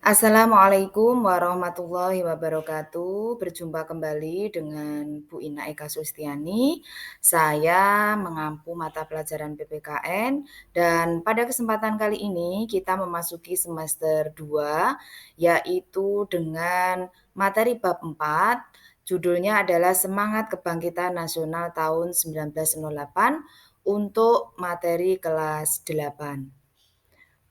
Assalamualaikum warahmatullahi wabarakatuh. Berjumpa kembali dengan Bu Ina Eka Sustiani. Saya mengampu mata pelajaran PPKN dan pada kesempatan kali ini kita memasuki semester 2, yaitu dengan materi bab 4. Judulnya adalah Semangat Kebangkitan Nasional tahun 1908 untuk materi kelas 8.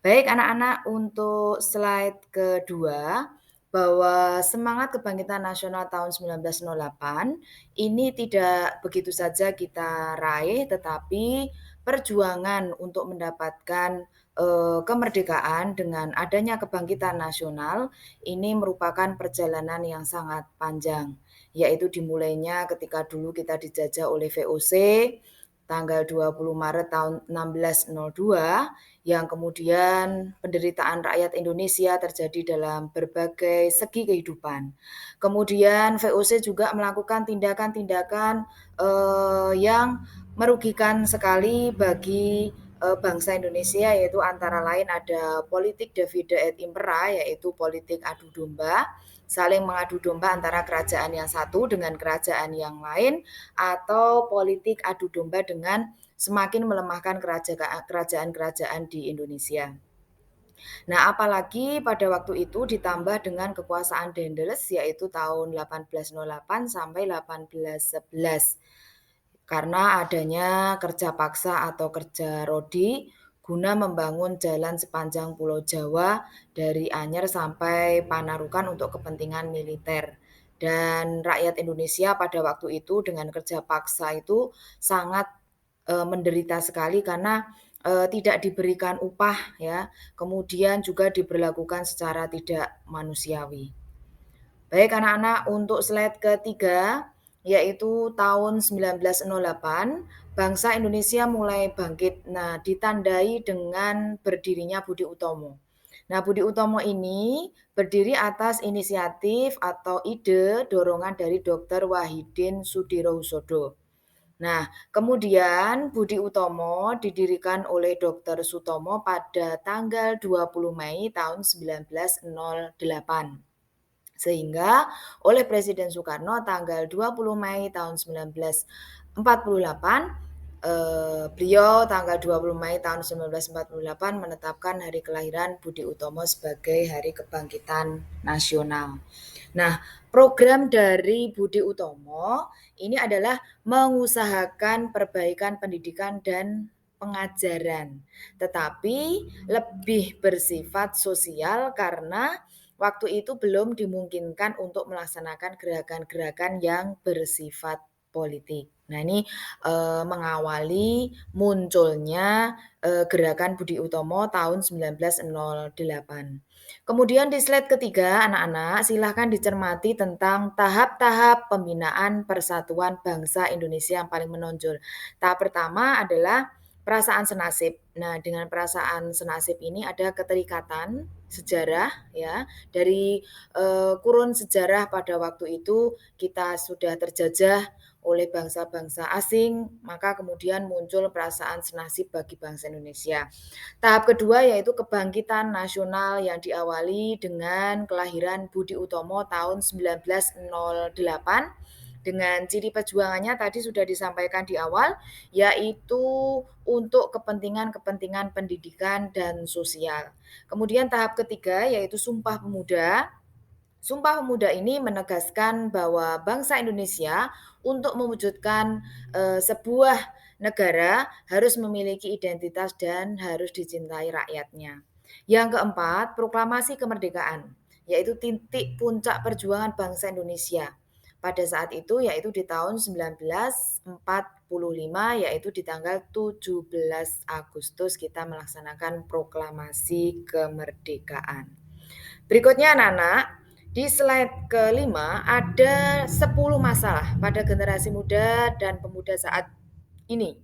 Baik anak-anak, untuk slide kedua, bahwa semangat kebangkitan nasional tahun 1908 ini tidak begitu saja kita raih, tetapi perjuangan untuk mendapatkan, kemerdekaan dengan adanya kebangkitan nasional ini merupakan perjalanan yang sangat panjang, yaitu dimulainya ketika dulu kita dijajah oleh VOC tanggal 20 Maret tahun 1602 yang kemudian penderitaan rakyat Indonesia terjadi dalam berbagai segi kehidupan. Kemudian VOC juga melakukan tindakan-tindakan, yang merugikan sekali bagi, bangsa Indonesia, yaitu antara lain ada politik divide et impera, yaitu politik adu domba, saling mengadu domba antara kerajaan yang satu dengan kerajaan yang lain, atau politik adu domba dengan semakin melemahkan kerajaan-kerajaan di Indonesia. Nah, apalagi pada waktu itu ditambah dengan kekuasaan Daendels yaitu tahun 1808 sampai 1811. Karena adanya kerja paksa atau kerja rodi guna membangun jalan sepanjang Pulau Jawa dari Anyer sampai Panarukan untuk kepentingan militer. Dan rakyat Indonesia pada waktu itu dengan kerja paksa itu sangat menderita sekali karena tidak diberikan upah ya, kemudian juga diberlakukan secara tidak manusiawi. Baik anak-anak, untuk slide ketiga, yaitu tahun 1908, bangsa Indonesia mulai bangkit. Nah, ditandai dengan berdirinya Budi Utomo. Nah, Budi Utomo ini berdiri atas inisiatif atau ide dorongan dari Dr. Wahidin Sudirohusodo. Nah, kemudian Budi Utomo didirikan oleh Dr. Sutomo pada tanggal 20 Mei tahun 1908. Sehingga oleh Presiden Soekarno tanggal 20 Mei tahun 1948, beliau tanggal 20 Mei tahun 1948 menetapkan hari kelahiran Budi Utomo sebagai Hari Kebangkitan Nasional. Nah, program dari Budi Utomo ini adalah mengusahakan perbaikan pendidikan dan pengajaran, tetapi lebih bersifat sosial karena waktu itu belum dimungkinkan untuk melaksanakan gerakan-gerakan yang bersifat politik. Nah ini, mengawali munculnya, gerakan Budi Utomo tahun 1908. Kemudian di slide ketiga anak-anak silahkan dicermati tentang tahap-tahap pembinaan persatuan bangsa Indonesia yang paling menonjol. Tahap pertama adalah perasaan senasib. Nah, dengan perasaan senasib ini ada keterikatan sejarah ya, dari, kurun sejarah pada waktu itu kita sudah terjajah oleh bangsa-bangsa asing, maka kemudian muncul perasaan senasib bagi bangsa Indonesia. Tahap kedua yaitu kebangkitan nasional yang diawali dengan kelahiran Budi Utomo tahun 1908 dengan ciri perjuangannya tadi sudah disampaikan di awal, yaitu untuk kepentingan-kepentingan pendidikan dan sosial. Kemudian tahap ketiga yaitu Sumpah Pemuda. Sumpah Pemuda ini menegaskan bahwa bangsa Indonesia untuk mewujudkan sebuah negara harus memiliki identitas dan harus dicintai rakyatnya. Yang keempat, proklamasi kemerdekaan, yaitu titik puncak perjuangan bangsa Indonesia pada saat itu yaitu di tahun 1945 yaitu di tanggal 17 Agustus kita melaksanakan proklamasi kemerdekaan. Berikutnya anak-anak, di slide kelima ada 10 masalah pada generasi muda dan pemuda saat ini.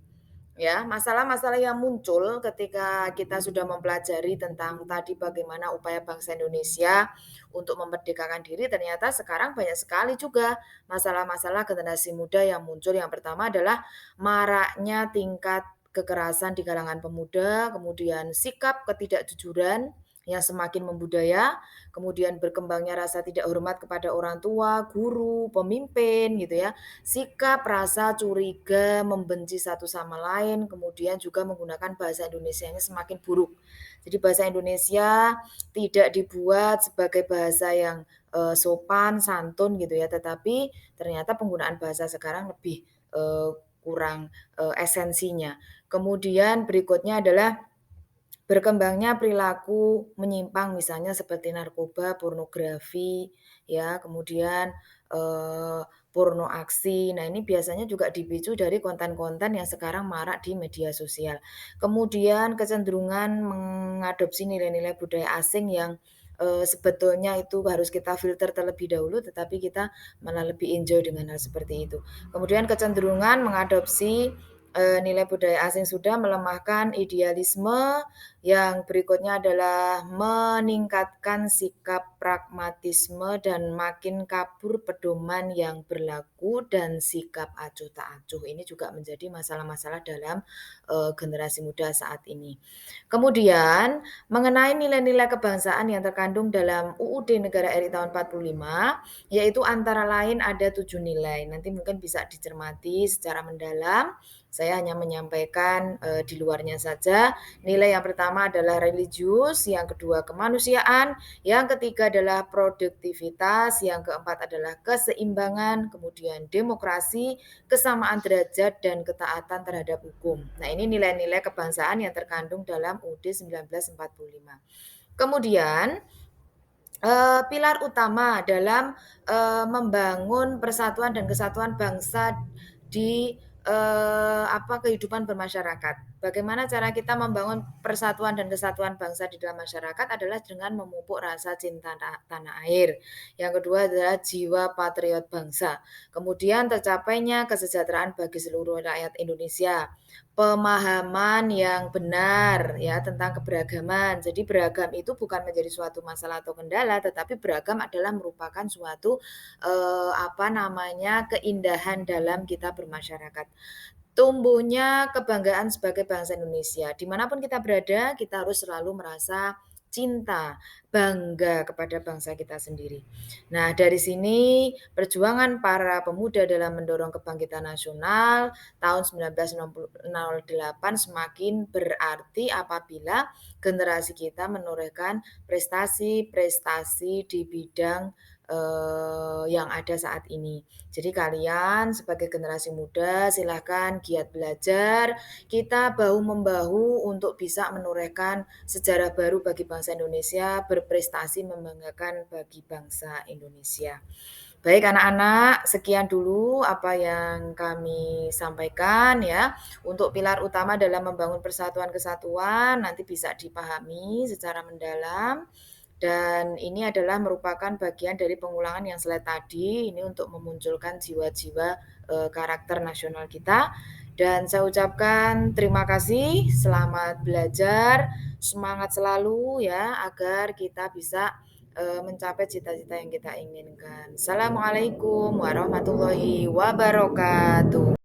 Ya, masalah-masalah yang muncul ketika kita sudah mempelajari tentang tadi bagaimana upaya bangsa Indonesia untuk memerdekakan diri, ternyata sekarang banyak sekali juga masalah-masalah generasi muda yang muncul. Yang pertama adalah maraknya tingkat kekerasan di kalangan pemuda, kemudian sikap ketidakjujuran yang semakin membudaya, kemudian berkembangnya rasa tidak hormat kepada orang tua, guru, pemimpin gitu ya, sikap, rasa curiga, membenci satu sama lain, kemudian juga menggunakan bahasa Indonesianya semakin buruk. Jadi bahasa Indonesia tidak dibuat sebagai bahasa yang sopan, santun gitu ya, tetapi ternyata penggunaan bahasa sekarang lebih kurang esensinya. Kemudian berikutnya adalah berkembangnya perilaku menyimpang misalnya seperti narkoba, pornografi, ya, kemudian, porno aksi. Nah, ini biasanya juga dipicu dari konten-konten yang sekarang marak di media sosial. Kemudian kecenderungan mengadopsi nilai-nilai budaya asing yang, sebetulnya itu harus kita filter terlebih dahulu, tetapi kita malah lebih enjoy dengan hal seperti itu. Kemudian kecenderungan mengadopsi, nilai budaya asing sudah melemahkan idealisme, yang berikutnya adalah meningkatkan sikap pragmatisme dan makin kabur pedoman yang berlaku dan sikap acuh tak acuh. Ini juga menjadi masalah-masalah dalam, generasi muda saat ini. Kemudian mengenai nilai-nilai kebangsaan yang terkandung dalam UUD Negara RI tahun 45, yaitu antara lain ada 7 nilai. Nanti mungkin bisa dicermati secara mendalam, saya hanya menyampaikan, di luarnya saja. Nilai yang pertama adalah religius, yang kedua kemanusiaan, yang ketiga adalah produktivitas, yang keempat adalah keseimbangan, kemudian demokrasi, kesamaan derajat, dan ketaatan terhadap hukum. Nah, ini nilai-nilai kebangsaan yang terkandung dalam UUD 1945. Kemudian, pilar utama dalam, membangun persatuan dan kesatuan bangsa di, kehidupan bermasyarakat. Bagaimana cara kita membangun persatuan dan kesatuan bangsa di dalam masyarakat adalah dengan memupuk rasa cinta tanah air. Yang kedua adalah jiwa patriot bangsa. Kemudian tercapainya kesejahteraan bagi seluruh rakyat Indonesia. Pemahaman yang benar ya tentang keberagaman. Jadi beragam itu bukan menjadi suatu masalah atau kendala, tetapi beragam adalah merupakan suatu keindahan dalam kita bermasyarakat. Tumbuhnya kebanggaan sebagai bangsa Indonesia. Dimanapun kita berada, kita harus selalu merasa cinta, bangga kepada bangsa kita sendiri. Nah, dari sini perjuangan para pemuda dalam mendorong kebangkitan nasional tahun 1908 semakin berarti apabila generasi kita menorehkan prestasi-prestasi di bidang yang ada saat ini. Jadi kalian sebagai generasi muda silahkan giat belajar, kita bahu-membahu untuk bisa menorehkan sejarah baru bagi bangsa Indonesia, berprestasi membanggakan bagi bangsa Indonesia. Baik anak-anak, sekian dulu apa yang kami sampaikan ya. Untuk pilar utama dalam membangun persatuan kesatuan nanti bisa dipahami secara mendalam. Dan ini adalah merupakan bagian dari pengulangan yang slide tadi, ini untuk memunculkan jiwa-jiwa karakter nasional kita. Dan saya ucapkan terima kasih, selamat belajar, semangat selalu ya, agar kita bisa mencapai cita-cita yang kita inginkan. Assalamualaikum warahmatullahi wabarakatuh.